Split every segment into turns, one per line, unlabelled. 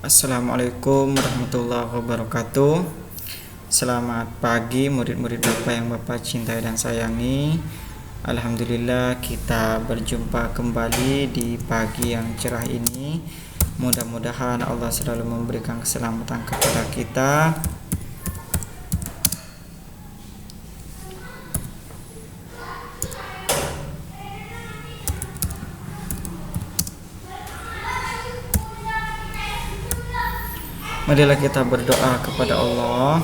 Assalamualaikum warahmatullahi wabarakatuh. Selamat pagi murid-murid Bapak yang Bapak cintai dan sayangi. Alhamdulillah kita berjumpa kembali di pagi yang cerah ini. Mudah-mudahan Allah selalu memberikan keselamatan kepada kita. Marilah kita berdoa kepada Allah.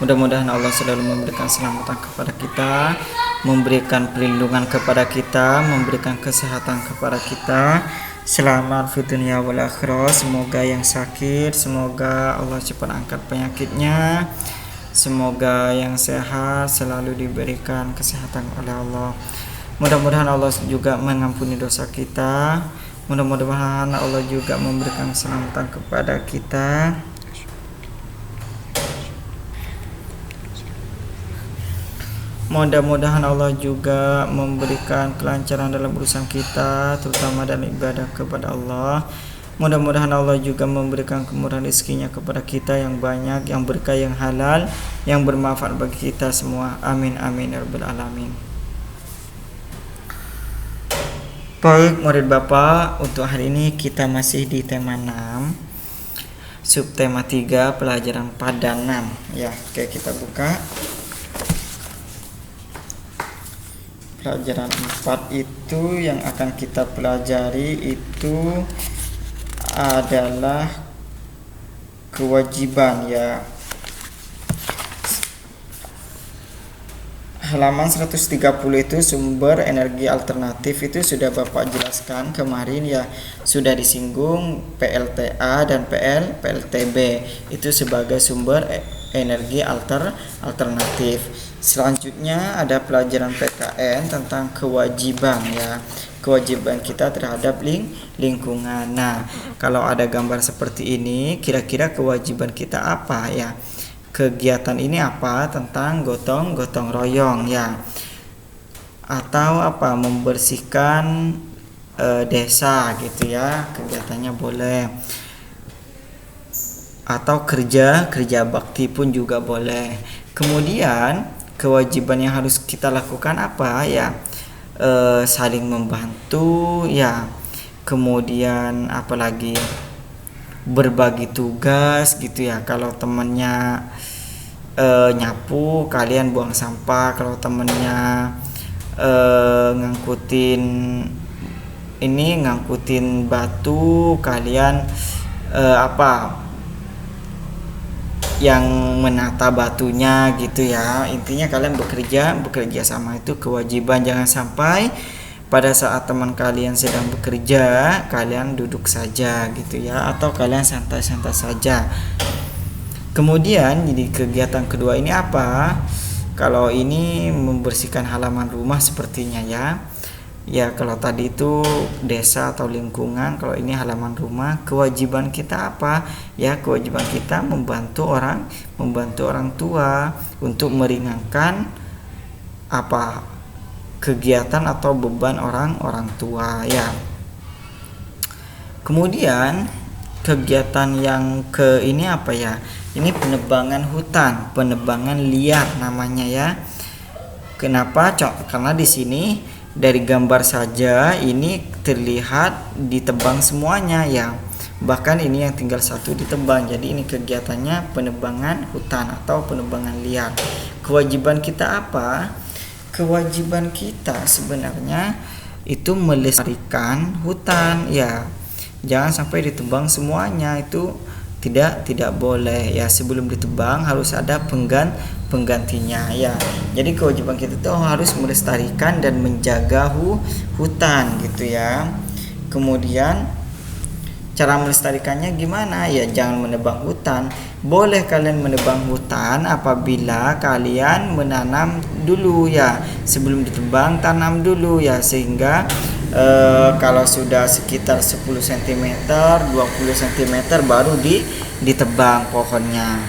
Mudah-mudahan Allah selalu memberikan keselamatan kepada kita, memberikan perlindungan kepada kita, memberikan kesehatan kepada kita. Selamat fi dunya wal akhirah. Semoga yang sakit, semoga Allah cepat angkat penyakitnya. Semoga yang sehat selalu diberikan kesehatan oleh Allah. Mudah-mudahan Allah juga mengampuni dosa kita. Mudah-mudahan Allah juga memberikan keselamatan kepada kita. Mudah-mudahan Allah juga memberikan kelancaran dalam urusan kita, terutama dalam ibadah kepada Allah. Mudah-mudahan Allah juga memberikan kemurahan rezekinya kepada kita yang banyak, yang berkah, yang halal, yang bermanfaat bagi kita semua. Amin amin ya rabbal alamin. Baik murid Bapak, untuk hari ini kita masih di tema 6, subtema 3, pelajaran padanan. Ya, oke, kita buka. Pelajaran 4 itu yang akan kita pelajari itu adalah kewajiban, ya. Halaman 130 itu sumber energi alternatif itu sudah Bapak jelaskan kemarin, ya. Sudah disinggung PLTA dan PLTB itu sebagai sumber energi alternatif. Selanjutnya ada pelajaran PKN tentang kewajiban, ya. Kewajiban kita terhadap lingkungan. Nah, kalau ada gambar seperti ini, kira-kira kewajiban kita apa, ya? Kegiatan ini apa? Tentang gotong royong, ya, atau apa, membersihkan desa gitu, ya, kegiatannya boleh, atau kerja bakti pun juga boleh. Kemudian kewajiban yang harus kita lakukan apa, ya, saling membantu, ya. Kemudian apalagi berbagi tugas gitu, ya. Kalau temennya nyapu, kalian buang sampah. Kalau temennya ngangkutin batu, kalian yang menata batunya gitu, ya. Intinya kalian bekerja sama, itu kewajiban. Jangan sampai pada saat teman kalian sedang bekerja, kalian duduk saja gitu, ya, atau kalian santai-santai saja. Kemudian jadi kegiatan kedua ini apa? Kalau ini membersihkan halaman rumah sepertinya, ya. Ya, kalau tadi itu desa atau lingkungan, kalau ini halaman rumah. Kewajiban kita apa? Ya, kewajiban kita membantu orang tua untuk meringankan kegiatan atau beban orang tua, ya. Kemudian kegiatan yang ke ini apa, ya? Ini penebangan hutan, penebangan liar namanya, ya. Kenapa? Karena di sini dari gambar saja ini terlihat ditebang semuanya, ya. Bahkan ini yang tinggal satu ditebang. Jadi ini kegiatannya penebangan hutan atau penebangan liar. Kewajiban kita apa? Kewajiban kita sebenarnya itu melestarikan hutan, ya. Jangan sampai ditebang semuanya, itu tidak boleh, ya. Sebelum ditebang harus ada penggantinya, ya. Jadi kewajiban kita itu harus melestarikan dan menjaga hutan gitu, ya. Kemudian cara melestarikannya gimana? Ya, jangan menebang hutan. Boleh kalian menebang hutan apabila kalian menanam dulu, ya. Sebelum ditebang tanam dulu, ya, sehingga kalau sudah sekitar 10 cm, 20 cm baru ditebang pohonnya.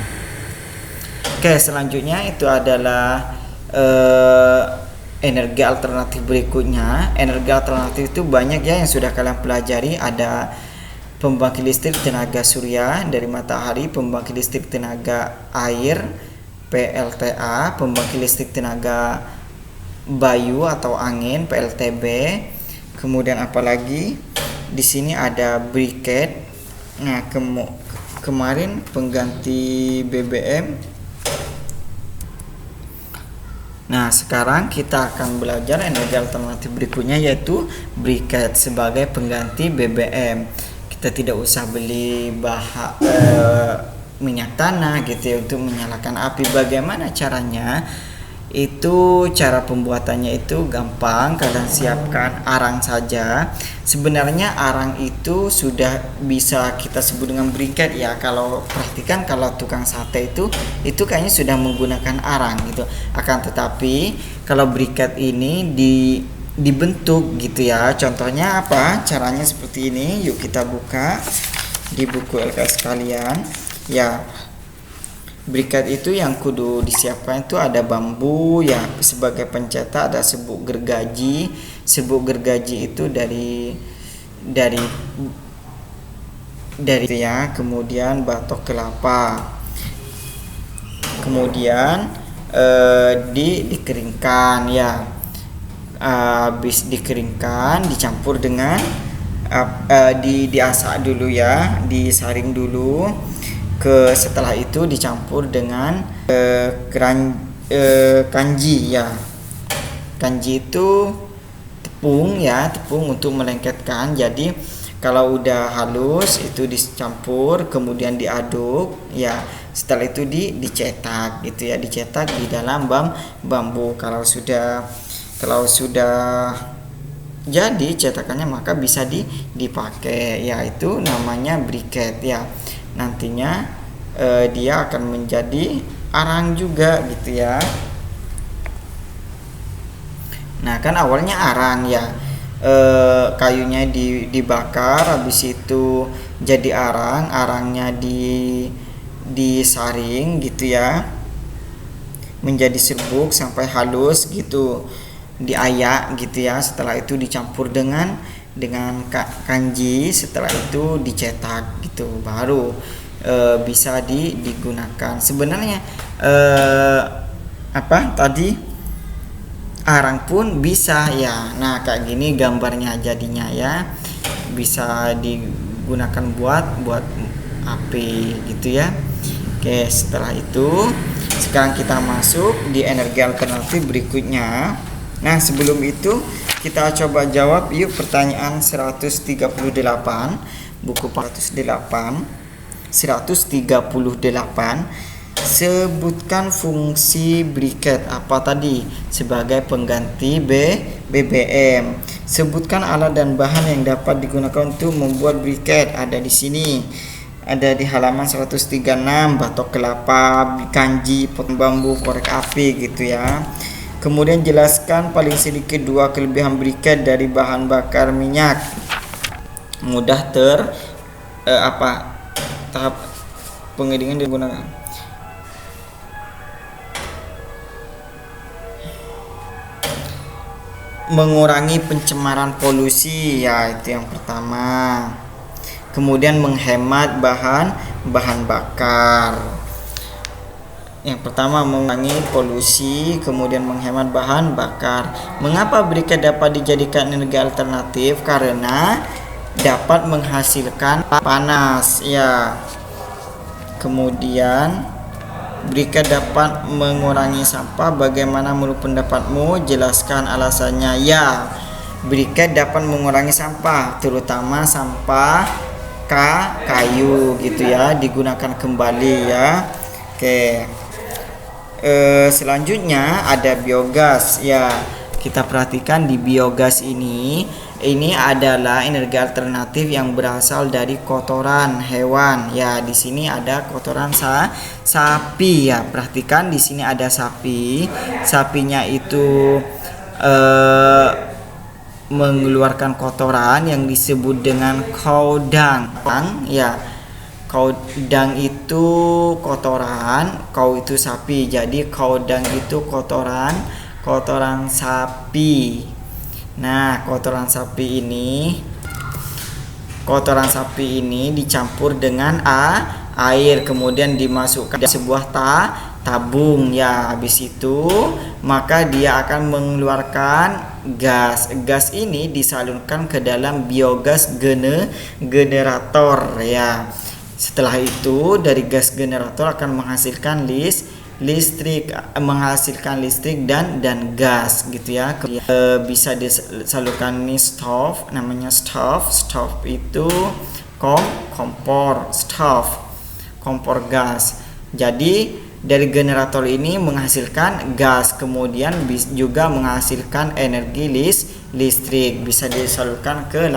Oke, selanjutnya itu adalah energi alternatif berikutnya. Energi alternatif itu banyak, ya, yang sudah kalian pelajari. Ada pembangkit listrik tenaga surya dari matahari, pembangkit listrik tenaga air PLTA, pembangkit listrik tenaga bayu atau angin PLTB. Kemudian apalagi di sini ada briket. Nah, kemarin pengganti BBM. Nah, sekarang kita akan belajar energi alternatif berikutnya, yaitu briket sebagai pengganti BBM. Kita tidak usah beli minyak tanah gitu ya untuk menyalakan api. Bagaimana caranya? Itu cara pembuatannya itu gampang. Kalian siapkan arang saja. Sebenarnya arang itu sudah bisa kita sebut dengan briket ya. Kalau perhatikan, kalau tukang sate itu kayaknya sudah menggunakan arang gitu. Akan tetapi kalau briket ini dibentuk gitu ya. Contohnya apa? Caranya seperti ini. Yuk kita buka di buku LKS kalian ya. Briket itu yang kudu disiapkan itu ada bambu ya, sebagai pencetak ada serbuk gergaji. Serbuk gergaji itu dari ya, kemudian batok kelapa, kemudian dikeringkan ya. Habis dikeringkan dicampur dengan diasak dulu ya, disaring dulu. Setelah itu dicampur dengan kanji ya. Kanji itu tepung ya, tepung untuk melengketkan. Jadi kalau udah halus itu dicampur, kemudian diaduk ya. Setelah itu dicetak gitu ya, dicetak di dalam bambu. Kalau sudah jadi cetakannya maka bisa dipakai ya. Itu namanya briket ya. Nantinya dia akan menjadi arang juga gitu ya. Nah, kan awalnya arang ya, kayunya dibakar, habis itu jadi arangnya disaring gitu ya, menjadi serbuk sampai halus gitu, diayak gitu ya. Setelah itu dicampur dengan kanji. Setelah itu dicetak gitu, baru bisa digunakan. Sebenarnya arang pun bisa ya. Nah, kayak gini gambarnya jadinya ya, bisa digunakan buat api gitu ya. Oke, setelah itu sekarang kita masuk di energi alternatif berikutnya. Nah, sebelum itu kita coba jawab yuk pertanyaan 138, buku 138. Sebutkan fungsi briket apa tadi sebagai pengganti BBM. Sebutkan alat dan bahan yang dapat digunakan untuk membuat briket. Ada di sini. Ada di halaman 136, batok kelapa, kanji, potong bambu, korek api gitu ya. Kemudian jelaskan paling sedikit 2 kelebihan briket dari bahan bakar minyak. Mudah tahap penggilingan digunakan. Mengurangi pencemaran polusi ya, itu yang pertama. Kemudian menghemat bahan bakar. Yang pertama mengurangi polusi, kemudian menghemat bahan bakar. Mengapa briket dapat dijadikan energi alternatif? Karena dapat menghasilkan panas ya. Kemudian briket dapat mengurangi sampah. Bagaimana menurut pendapatmu? Jelaskan alasannya. Ya, briket dapat mengurangi sampah, terutama sampah kayu gitu ya, digunakan kembali ya. Oke. Selanjutnya ada biogas ya. Kita perhatikan di biogas ini adalah energi alternatif yang berasal dari kotoran hewan ya. Di sini ada kotoran sapi ya. Perhatikan di sini ada sapi. Sapinya itu mengeluarkan kotoran yang disebut dengan cow dung ya. Cow dung itu kotoran, cow itu sapi. Jadi cow dung itu kotoran sapi. Nah, kotoran sapi ini kotoran sapi ini dicampur dengan air, kemudian dimasukkan ke sebuah tabung ya. Habis itu maka dia akan mengeluarkan gas. Gas ini disalurkan ke dalam biogas generator ya. Setelah itu dari gas generator akan menghasilkan listrik dan gas gitu ya. Bisa disalurkan ini stove, namanya stove itu kompor gas. Jadi dari generator ini menghasilkan gas, kemudian juga menghasilkan energi listrik, bisa disalurkan ke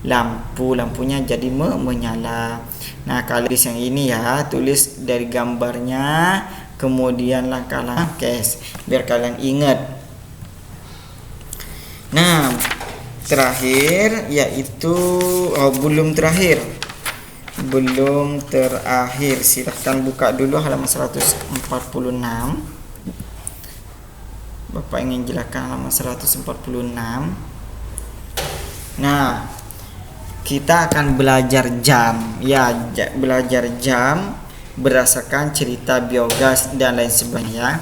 lampunya jadi menyala. Nah, kalau yang ini ya, tulis dari gambarnya, kemudian langkah-langkah biar kalian ingat. Nah, terakhir yaitu belum terakhir, silahkan buka dulu halaman 146. Bapak ingin jelaskan halaman 146. Nah, kita akan belajar jam ya, belajar jam berdasarkan cerita biogas dan lain sebagainya.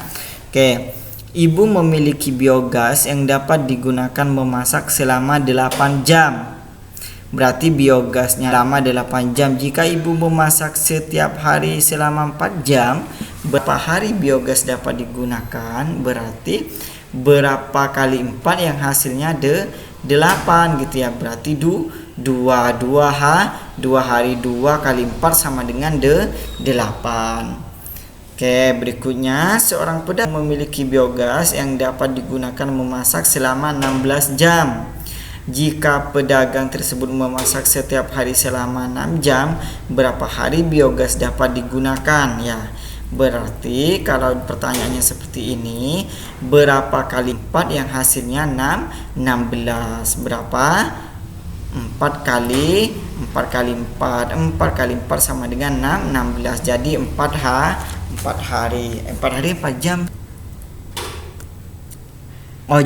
Oke, ibu memiliki biogas yang dapat digunakan memasak selama 8 jam. Berarti biogasnya lama 8 jam. Jika ibu memasak setiap hari selama 4 jam, berapa hari biogas dapat digunakan? Berarti berapa kali 4 yang hasilnya 8 gitu ya. Berarti 2 hari 2 kali 4 sama dengan 8. Oke, berikutnya seorang pedagang memiliki biogas yang dapat digunakan memasak selama 16 jam. Jika pedagang tersebut memasak setiap hari selama 6 jam, berapa hari biogas dapat digunakan ya? Berarti kalau pertanyaannya seperti ini, berapa kali 4 yang hasilnya 16? Berapa? 4 kali 4 sama dengan 16. Jadi 4 hari 4 jam.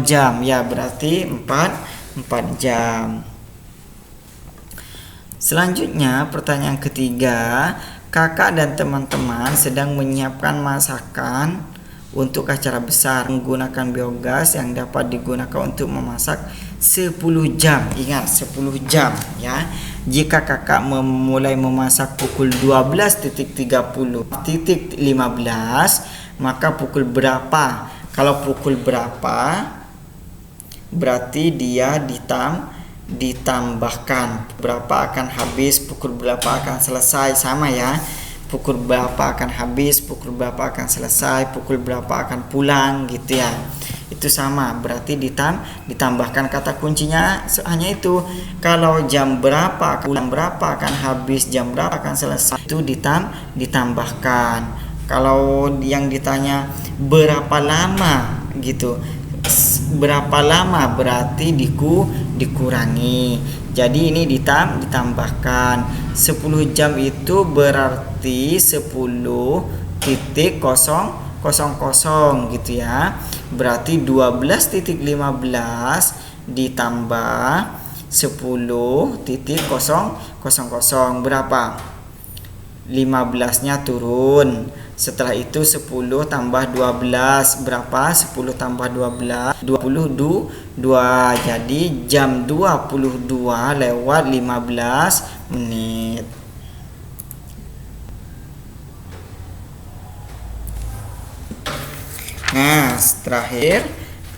Jam ya, berarti 4 jam. Selanjutnya pertanyaan ketiga, kakak dan teman-teman sedang menyiapkan masakan untuk acara besar menggunakan biogas yang dapat digunakan untuk memasak 10 jam. Ingat 10 jam ya. Jika kakak memulai memasak pukul 12.30.15, maka pukul berapa? Kalau pukul berapa berarti dia ditambahkan berapa akan habis, pukul berapa akan selesai, sama ya. Pukul berapa akan habis, pukul berapa akan selesai, pukul berapa akan pulang gitu ya. Itu sama, berarti ditambahkan. Kata kuncinya hanya itu. Kalau jam berapa akan habis, jam berapa akan selesai, itu ditambahkan. Kalau yang ditanya berapa lama gitu, berapa lama berarti dikurangi. Jadi ini ditambahkan. 10 jam itu berarti 10.00 gitu ya. Berarti 12.15 ditambah 10.00 berapa? 15-nya turun. Setelah itu 10 tambah 12 berapa? 10 tambah 12 22. Jadi jam 22:15. Nah, terakhir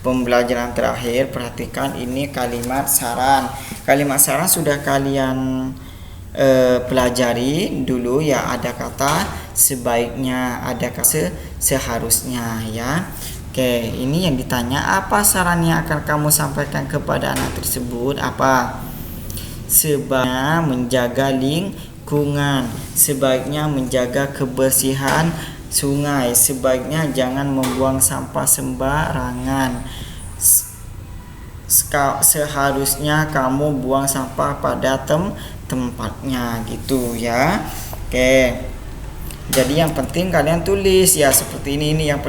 pembelajaran terakhir, perhatikan ini kalimat saran. Kalimat saran sudah kalian pelajari dulu ya. Ada kata sebaiknya, ada kata seharusnya ya. Oke, ini yang ditanya, apa sarannya akan kamu sampaikan kepada anak tersebut? Apa? Sebaiknya menjaga lingkungan, sebaiknya menjaga kebersihan sungai, sebaiknya jangan membuang sampah sembarangan, seharusnya kamu buang sampah pada tempatnya gitu ya. Oke, jadi yang penting kalian tulis ya, seperti ini yang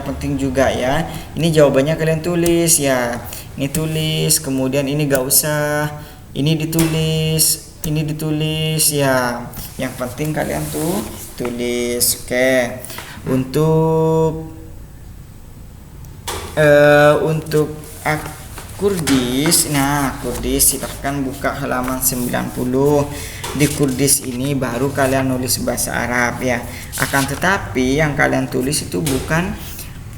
penting juga ya. Ini jawabannya kalian tulis ya. Ini tulis, kemudian ini gak usah, ini ditulis, ini ditulis ya. Yang penting kalian tuh tulis. Oke. Untuk Kurdis. Nah, Kurdis silahkan buka halaman 90. Di Kurdis ini baru kalian nulis bahasa Arab ya. Akan tetapi yang kalian tulis itu bukan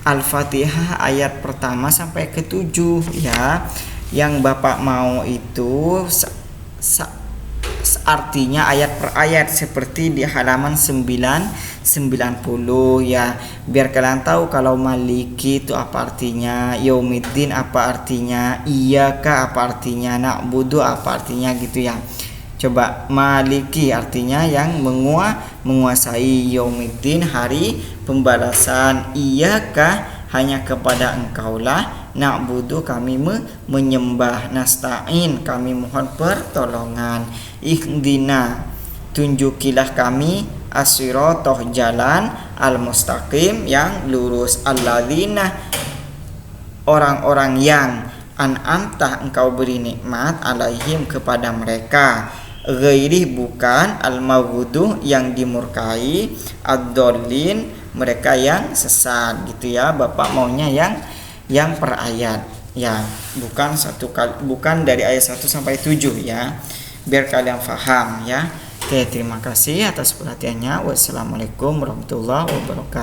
Al-Fatihah ayat pertama sampai ke-7 ya. Yang Bapak mau itu artinya ayat per ayat seperti di halaman 90 ya. Biar kalian tahu kalau Maliki itu apa artinya, Yaumiddin apa artinya, Iyyaka apa artinya, Na'budu apa artinya gitu ya. Coba, Maliki artinya yang menguasai, Yaumiddin hari pembalasan, Iyyaka hanya kepada Engkaulah, Na'budu kami menyembah, Nasta'in kami mohon pertolongan, Ihdina tunjukilah kami, as-siratoh jalan, al-mustaqim yang lurus, alladzina orang-orang yang an'amta engkau beri nikmat, alaihim kepada mereka, ghairi bukan, al-maghduh yang dimurkai, ad-dallin mereka yang sesat gitu ya. Bapak maunya yang per ayat ya, bukan dari ayat 1 sampai 7 ya, biar kalian paham ya. Oke, terima kasih atas perhatiannya. Wassalamualaikum warahmatullahi wabarakatuh.